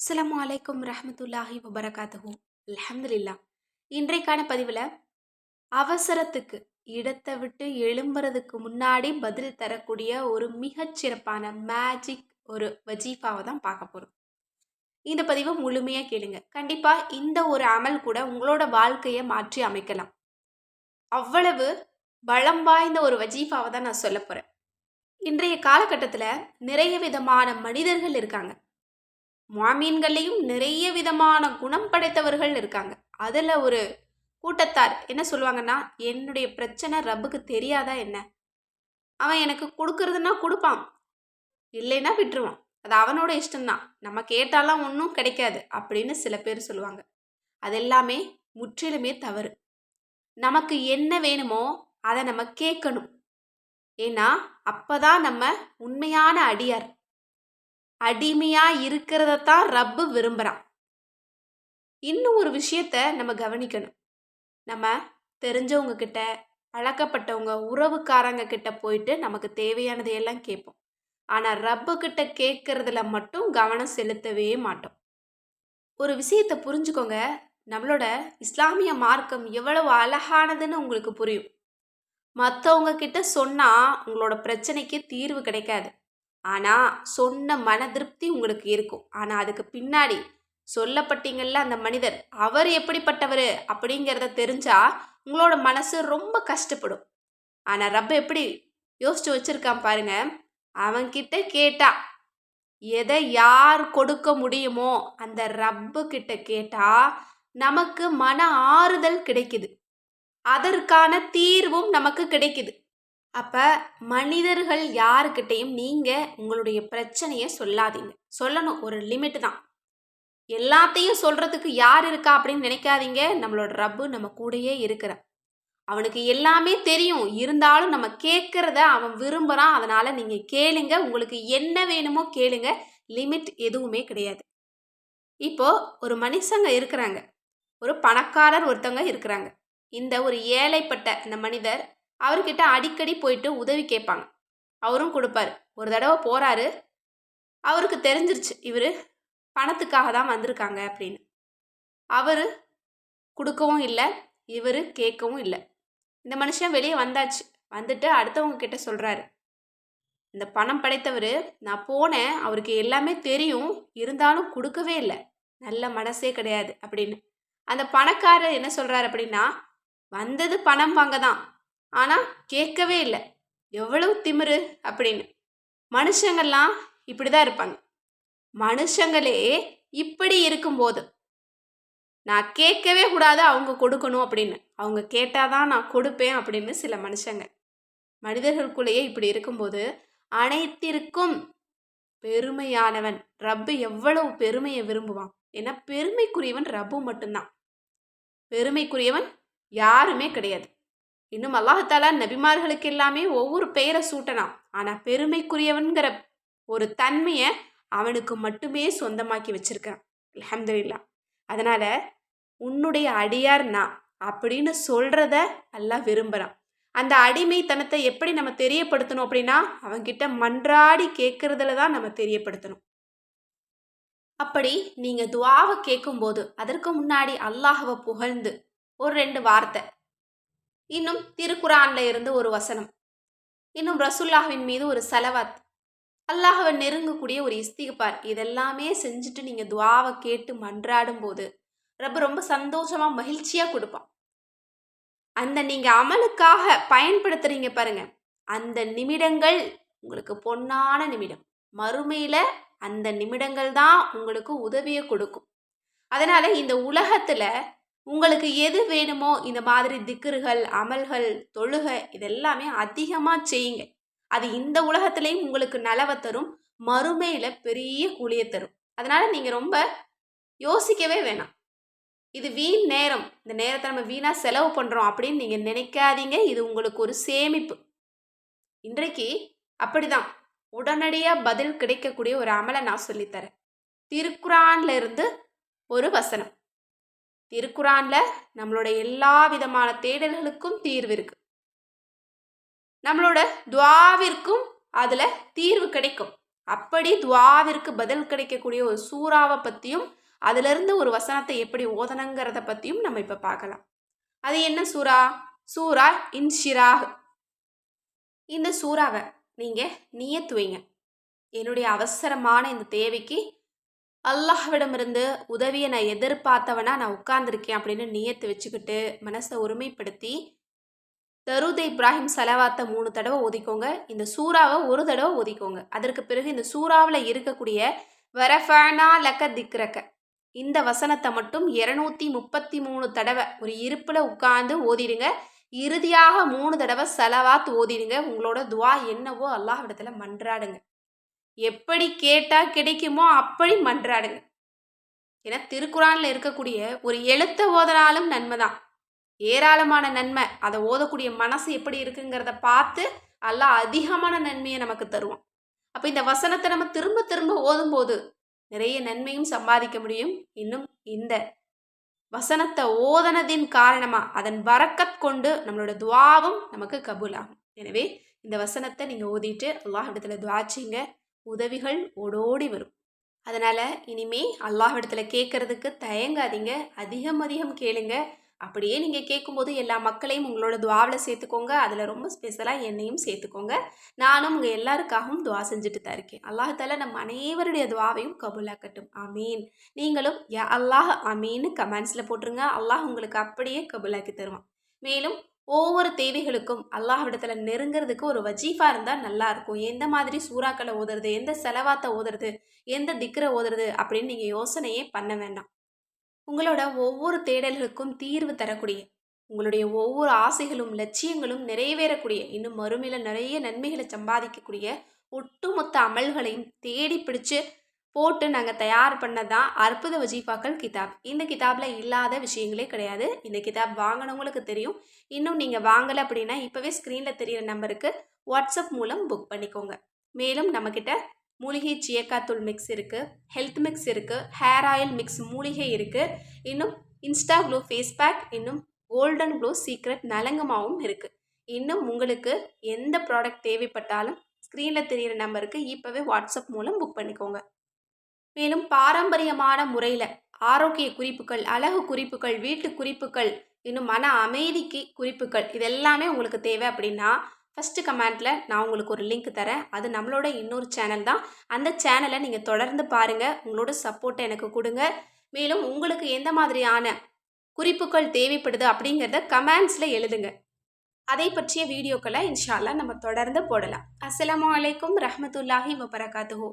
அஸ்ஸலாமு அலைக்கும் ரஹ்மத்துல்லாஹி வபரகாத்துஹு. அல்ஹம்துலில்லாஹ். இன்றைக்கான பதிவில் அவசரத்துக்கு இடத்தை விட்டு எழும்புறதுக்கு முன்னாடி பதில் தரக்கூடிய ஒரு மிகச் சிறப்பான மேஜிக் ஒரு வஜீஃபாவை தான் பார்க்க போகிறோம். இந்த பதிவை முழுமையாக கேளுங்க. கண்டிப்பாக இந்த ஒரு அமல் கூட உங்களோட வாழ்க்கையை மாற்றி அமைக்கலாம். அவ்வளவு பலம் வாய்ந்த ஒரு வஜீஃபாவை தான் நான் சொல்ல போகிறேன். இன்றைய காலகட்டத்தில் நிறைய விதமான மனிதர்கள் இருக்காங்க. முஅமீன்கள்லையும் நிறைய விதமான குணம் படைத்தவர்கள் இருக்காங்க. அதில் ஒரு கூட்டத்தார் என்ன சொல்லுவாங்கன்னா, என்னுடைய பிரச்சனை ரப்புக்கு தெரியாதா என்ன? அவன் எனக்கு கொடுக்கறதுன்னா கொடுப்பான், இல்லைன்னா விட்டுருவான். அது அவனோட இஷ்டம்தான். நம்ம கேட்டாலாம் ஒன்றும் கிடைக்காது அப்படின்னு சில பேர் சொல்லுவாங்க. அதெல்லாமே முற்றிலுமே தவறு. நமக்கு என்ன வேணுமோ அதை நம்ம கேட்கணும். ஏன்னா அப்பதான் நம்ம உண்மையான அடியார். அடிமையா இருக்கிறதான் ரப்பு விரும்புகிறான். இன்னும் ஒரு விஷயத்த நம்ம கவனிக்கணும். நம்ம தெரிஞ்சவங்க கிட்ட, பழக்கப்பட்டவங்க, உறவுக்காரங்க கிட்ட போயிட்டு நமக்கு தேவையானதையெல்லாம் கேட்போம். ஆனால் ரப்பு கிட்ட கேட்கறதுல மட்டும் கவனம் செலுத்தவே மாட்டோம். ஒரு விஷயத்தை புரிஞ்சுக்கோங்க. நம்மளோட இஸ்லாமிய மார்க்கம் எவ்வளவு அழகானதுன்னு உங்களுக்கு புரியும். மற்றவங்க கிட்ட சொன்னால் உங்களோட பிரச்சனைக்கு தீர்வு கிடைக்காது. ஆனால் சொன்ன மன திருப்தி உங்களுக்கு இருக்கும். ஆனால் அதுக்கு பின்னாடி சொல்லப்பட்டீங்கள்ல அந்த மனிதர், அவர் எப்படிப்பட்டவர் அப்படிங்கிறத தெரிஞ்சா உங்களோட மனசு ரொம்ப கஷ்டப்படும். ஆனால் ரப்ப எப்படி யோசிச்சு வச்சிருக்கான் பாருங்க. அவன்கிட்ட கேட்டா எதை யார் கொடுக்க முடியுமோ அந்த ரப்பு கிட்ட கேட்டா நமக்கு மன ஆறுதல் கிடைக்குது. அதற்கான தீர்வும் நமக்கு கிடைக்குது. அப்ப மனிதர்கள் யாருக்கிட்டையும் நீங்க உங்களுடைய பிரச்சனையை சொல்லாதீங்க. சொல்லணும், ஒரு லிமிட் தான். எல்லாத்தையும் சொல்றதுக்கு யார் இருக்கா அப்படின்னு நினைக்காதீங்க. நம்மளோட ரப்பு நம்ம கூடயே இருக்கிறான். அவனுக்கு எல்லாமே தெரியும். இருந்தாலும் நம்ம கேட்கறத அவன் விரும்புறான். அதனால நீங்க கேளுங்க. உங்களுக்கு என்ன வேணுமோ கேளுங்க. லிமிட் எதுவுமே கிடையாது. இப்போ ஒரு மனுஷங்க இருக்கிறாங்க. ஒரு பணக்காரர் ஒருத்தவங்க இருக்கிறாங்க. இந்த ஒரு ஏழைப்பட்ட இந்த மனிதர் அவர்கிட்ட அடிக்கடி போயிட்டு உதவி கேட்பாங்க. அவரும் கொடுப்பாரு. ஒரு தடவை போறாரு. அவருக்கு தெரிஞ்சிருச்சு இவர் பணத்துக்காக தான் வந்திருக்காங்க அப்படின்னு. அவர் கொடுக்கவும் இல்லை, இவர் கேட்கவும் இல்லை. இந்த மனுஷன் வெளியே வந்தாச்சு. வந்துட்டு அடுத்தவங்க கிட்ட சொல்கிறாரு, இந்த பணம் படைத்தவர், நான் போனேன், அவருக்கு எல்லாமே தெரியும், இருந்தாலும் கொடுக்கவே இல்லை, நல்ல மனசே கிடையாது அப்படின்னு. அந்த பணக்காரர் என்ன சொல்கிறார் அப்படின்னா, வந்தது பணம் வாங்க தான், ஆனால் கேட்கவே இல்லை, எவ்வளவு திமிரு அப்படின்னு. மனுஷங்கள்லாம் இப்படி தான் இருப்பாங்க. மனுஷங்களே இப்படி இருக்கும்போது நான் கேட்கவே கூடாது, அவங்க கொடுக்கணும் அப்படின்னு. அவங்க கேட்டாதான் நான் கொடுப்பேன் அப்படின்னு சில மனிதர்களுக்குள்ளேயே இப்படி இருக்கும்போது அனைத்திற்கும் பெருமையானவன் ரப்பு எவ்வளவு பெருமையை விரும்புவான். ஏன்னா பெருமைக்குரியவன் ரப்பு மட்டும்தான். பெருமைக்குரியவன் யாருமே கிடையாது. இன்னும் அல்லாஹாலா நபிமார்களுக்கு எல்லாமே ஒவ்வொரு பெயரை சூட்டலாம். ஆனால் பெருமைக்குரியவன்கிற ஒரு தன்மையை அவனுக்கு மட்டுமே சொந்தமாக்கி வச்சிருக்கான். அல்ஹம்துலில்லாஹ். அதனால உன்னுடைய அடியார் நான் அப்படின்னு சொல்றத அல்லாஹ் விரும்புகிறான். அந்த அடிமைத்தனத்தை எப்படி நம்ம தெரியப்படுத்தணும் அப்படின்னா, அவன்கிட்ட மன்றாடி கேட்கறதுல தான் நம்ம தெரியப்படுத்தணும். அப்படி நீங்க துஆவை கேட்கும்போது அதற்கு முன்னாடி அல்லாஹ்வை புகழ்ந்து ஒரு 2 வார்த்தை, இன்னும் திருக்குரான்ல இருந்து ஒரு வசனம், இன்னும் ரசூலுல்லாஹ்வின் மீது ஒரு ஸலவாத், அல்லாஹ்வை நெருங்கக்கூடிய ஒரு இஸ்திக்பார், இதெல்லாமே செஞ்சுட்டு நீங்க துஆவை கேட்டு மன்றாடும் போது ரப்பு ரொம்ப சந்தோஷமா மகிழ்ச்சியா கொடுப்பான். அந்த நீங்க அமலுக்காக பயன்படுத்துறீங்க பாருங்க, அந்த நிமிடங்கள் உங்களுக்கு பொன்னான நிமிடம். மறுமையில அந்த நிமிடங்கள் தான் உங்களுக்கு உதவியை கொடுக்கும். அதனால இந்த உலகத்துல உங்களுக்கு எது வேணுமோ இந்த மாதிரி திக்ருகள், அமல்கள், தொழுகை இதெல்லாமே அதிகமா செய்யுங்க. அது இந்த உலகத்திலையும் உங்களுக்கு நலவை தரும், மறுமையில பெரிய கூலியை தரும். அதனால நீங்க ரொம்ப யோசிக்கவே வேணாம். இது வீண் நேரம், இந்த நேரத்தை நம்ம வீணா செலவு பண்றோம் அப்படின்னு நீங்க நினைக்காதீங்க. இது உங்களுக்கு ஒரு சேமிப்பு. இன்றைக்கு அப்படிதான் உடனடியா பதில் கிடைக்கக்கூடிய ஒரு அமலை நான் சொல்லித்தரேன். திருக்குரான்ல இருந்து ஒரு வசனம். திருக்குரான்ல நம்மளோட எல்லா விதமான தேடல்களுக்கும் தீர்வு இருக்கு. நம்மளோட துஆவிற்கும் அதுல தீர்வு கிடைக்கும். அப்படி துவாவிற்கு பதில் கிடைக்கக்கூடிய ஒரு சூறாவை பற்றியும் அதிலிருந்து ஒரு வசனத்தை எப்படி ஓதனங்கிறத பற்றியும் நம்ம இப்போ பார்க்கலாம். அது என்ன சூறா? சூரா இன்ஷிராஹ். இந்த சூறாவை நீங்கள் நியத்து வைங்க. என்னுடைய அவசரமான இந்த தேவைக்கு அல்லாஹ்விடமிருந்து உதவியை நான் எதிர்பார்த்தவனா நான் உட்கார்ந்துருக்கேன் அப்படின்னு நியத்து வச்சுக்கிட்டு மனசை ஒருமைப்படுத்தி தருத் இப்ராஹிம் சலவாத்தை 3 தடவை ஓதிக்கோங்க. இந்த சூறாவை ஒரு தடவை ஓதிக்கோங்க. அதற்கு பிறகு இந்த சூறாவில் இருக்கக்கூடிய வரஃபனா லக்க திக்ரக்க இந்த வசனத்தை மட்டும் 233 தடவை ஒரு இருப்பில் உட்கார்ந்து ஓதிடுங்க. இறுதியாக 3 தடவை சலவாத் ஓதிடுங்க. உங்களோட துவா என்னவோ அல்லாஹ்விடத்துல மன்றாடுங்க. எப்படி கேட்டால் கிடைக்குமோ அப்படி மன்றாடுங்க. ஏன்னா திருக்குறான்ல இருக்கக்கூடிய ஒரு எழுத்தை ஓதனாலும் நன்மை தான், ஏராளமான நன்மை. அதை ஓதக்கூடிய மனசு எப்படி இருக்குங்கிறத பார்த்து அல்லாஹ் அதிகமான நன்மையை நமக்கு தருவான். அப்போ இந்த வசனத்தை நம்ம திரும்ப திரும்ப ஓதும்போது நிறைய நன்மையும் சம்பாதிக்க முடியும். இன்னும் இந்த வசனத்தை ஓதனதின் காரணமாக அதன் பரக்கத் கொண்டு நம்மளோட துவாவும் நமக்கு கபூல் ஆகும். எனவே இந்த வசனத்தை நீங்கள் ஓதிட்டு அல்லாஹ்விடத்தில் துவா செய்யுங்க. உதவிகள் ஓடோடி வரும். அதனால் இனிமே அல்லாஹ்விடத்தில் கேட்கறதுக்கு தயங்காதீங்க. அதிகம் கேளுங்க. அப்படியே நீங்கள் கேட்கும்போது எல்லா மக்களையும் உங்களோட துவாவில் சேர்த்துக்கோங்க. அதில் ரொம்ப ஸ்பெஷலாக என்னையும் சேர்த்துக்கோங்க. நானும் உங்கள் எல்லாருக்காகவும் துவா செஞ்சுட்டு தான் இருக்கேன். அல்லாஹால நம்ம அனைவருடைய துவாவையும் கபூலாக்கட்டும். ஆமீன். நீங்களும் யா அல்லாஹ் ஆமீன்னு கமெண்ட்ஸில் போட்டுருங்க. அல்லாஹ் உங்களுக்கு அப்படியே கபூலாக்கி தருவான். மேலும் ஒவ்வொரு தேவைகளுக்கும் அல்லாஹ்விடத்தில் நெருங்கிறதுக்கு ஒரு வஜீஃபா இருந்தால் நல்லாயிருக்கும். எந்த மாதிரி சூறாக்களை ஓதுறது, எந்த செலவாத்தை ஓதுறது, எந்த திக்ரை ஓதுறது அப்படின்னு நீங்கள் யோசனையே பண்ண வேண்டாம். உங்களோட ஒவ்வொரு தேடல்களுக்கும் தீர்வு தரக்கூடிய, உங்களுடைய ஒவ்வொரு ஆசைகளும் லட்சியங்களும் நிறைவேறக்கூடிய, இன்னும் மறுமையில் நிறைய நன்மைகளை சம்பாதிக்கக்கூடிய ஒட்டுமொத்த அமல்களையும் தேடி பிடிச்சு போட்டு நாங்கள் தயார் பண்ணதான் அற்புத வஜீஃபாக்கள் கிதாப். இந்த கிதாபில் இல்லாத விஷயங்களே கிடையாது. இந்த கிதாப் வாங்கினவங்களுக்கு தெரியும். இன்னும் நீங்கள் வாங்கலை அப்படின்னா இப்போவே ஸ்க்ரீனில் தெரிகிற நம்பருக்கு வாட்ஸ்அப் மூலம் புக் பண்ணிக்கோங்க. மேலும் நம்மக்கிட்ட மூலிகை சியக்காத்தூள் மிக்ஸ் இருக்குது, ஹெல்த் மிக்ஸ் இருக்குது, ஹேர் ஆயில் மிக்ஸ் மூலிகை இருக்குது, இன்னும் இன்ஸ்டா க்ளோ ஃபேஸ் பேக், இன்னும் கோல்டன் க்ளோ சீக்ரெட் நலங்கமாகவும் இருக்குது. இன்னும் உங்களுக்கு எந்த ப்ராடக்ட் தேவைப்பட்டாலும் ஸ்க்ரீனில் தெரிகிற நம்பருக்கு இப்போவே வாட்ஸ்அப் மூலம் புக் பண்ணிக்கோங்க. மேலும் பாரம்பரியமான முறையில் ஆரோக்கிய குறிப்புகள், அழகு குறிப்புகள், வீட்டு குறிப்புகள், இன்னும் மன அமைதிக்கு குறிப்புகள், இதெல்லாமே உங்களுக்கு தேவை அப்படின்னா ஃபஸ்ட்டு கமெண்ட்டில் நான் உங்களுக்கு ஒரு லிங்க் தரேன். அது நம்மளோட இன்னொரு சேனல் தான். அந்த சேனலை நீங்கள் தொடர்ந்து பாருங்கள். உங்களோட சப்போர்ட்டை எனக்கு கொடுங்க. மேலும் உங்களுக்கு எந்த மாதிரியான குறிப்புகள் தேவைப்படுது அப்படிங்கிறத கமெண்ட்ஸில் எழுதுங்க. அதை பற்றிய வீடியோக்களை இன்ஷா அல்லாஹ் நம்ம தொடர்ந்து போடலாம். அஸ்ஸலாமு அலைக்கும் ரஹ்மத்துல்லாஹி வபரகாத்துஹு.